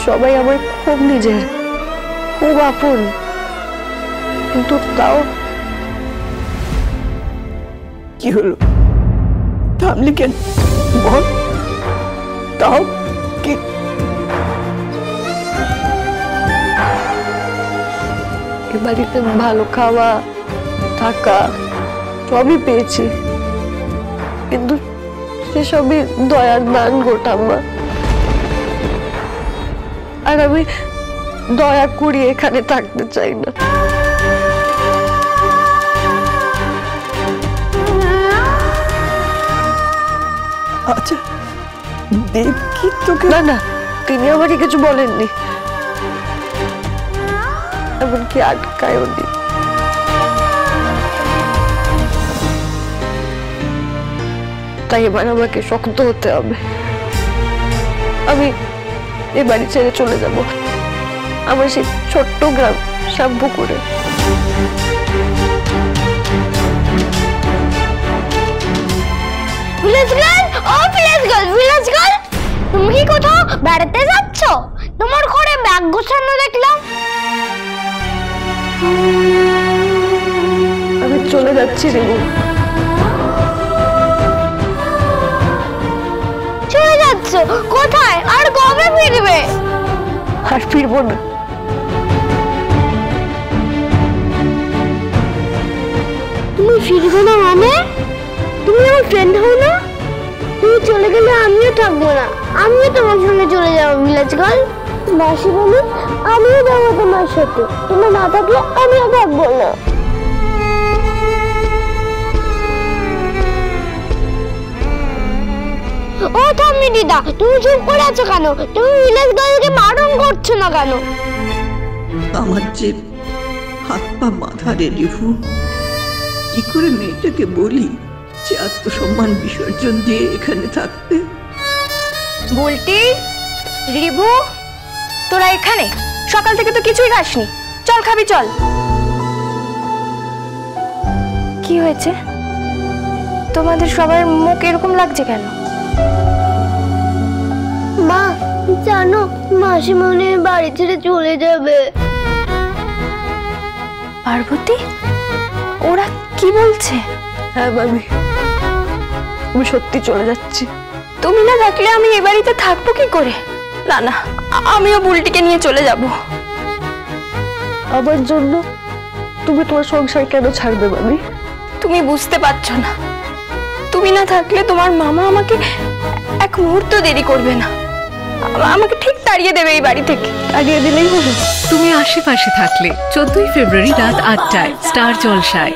সবাই আমার খুব নিজের, খুব আপন, কিন্তু তাও। কি হলো, থামলি কেন? বল, তাও কি? এ বাড়িতে ভালো খাওয়া থাকা সবই পেয়েছি, কিন্তু সেসবই দয়ার দান গোটাম্মা। আর আমি দয়া করি এখানে থাকতে চাই না। আচ্ছা, দেব কি তোকে? না না, তিনি আমাকে কিছু বলেননি, এমনকি আটকায়নি। তাই এবার আমাকে শক্ত হতে হবে। আমি এ বাড়ি ছেড়ে চলে যাব, আমার সেই ছোট্ট গ্রাম শ্যামপুকুরে। ভিলেজ গার্ল, ও ভিলেজ গার্ল, ভিলেজ গার্ল, তুমি কি কোথাও বেড়াতে যাচ্ছ? তোমার ঘরে ব্যাগ গোছানো দেখলাম। আমি চলে যাচ্ছি রিবু। চলে যাচ্ছ কোথায়? আর কবে ফিরবে? আর ফিরবো না। তুমি ফিরবে না মানে? তুমি আমার ফ্রেন্ড হও না? তুমি চলে গেলে আমিও থাকবো না, আমিও তোমার সঙ্গে চলে যাবো ভিলেজ গার্ল। মাসি বলি আমিও যাবো তোমার সাথে, তুমি না থাকলে আমিও থাকবো না। ও থাম্মি দিদা, তুমি চুপ করে আছো কেন? তুমি ভিলেজ গার্লকে বারণ করছো না কেন? আমার যে হাত পা বাঁধা রে রিভু, কি করে মেয়েটাকে বলি যে আত্মসম্মান বিসর্জন দিয়ে এখানে থাকতে? বুলটি, রিভু, তোরা এখানে? সকাল থেকে তো কিছুই খাসনি, চল খাবি চল। কি হয়েছে? তোমাদের সবার মুখ এরকম লাগছে কেন? মা জানো, মাসি মনে হয় বাড়ি ছেড়ে চলে যাবে। পার্বতী, ওরা কি বলছে? হ্যাঁ মামি, আমি সত্যি চলে যাচ্ছি। তুমি না থাকলে আমি এ বাড়িতে থাকবো কি করে? না না, আমিও বুলটিকে নিয়ে চলে যাব। আমার জন্য তুমি তোমার সংসার কেন ছাড়বে মামি? তুমি বুঝতে পারছো না, তুমি না থাকলে তোমার মামা আমাকে এক মুহূর্ত দেরি করবে না, আমাকে ঠিক তাড়িয়ে দেবে এই বাড়ি থেকে। তাড়িয়ে দিলেই হলো। তুমি আশেপাশে থাকলে 14ই ফেব্রুয়ারি রাত 8টায় স্টার জলসায়।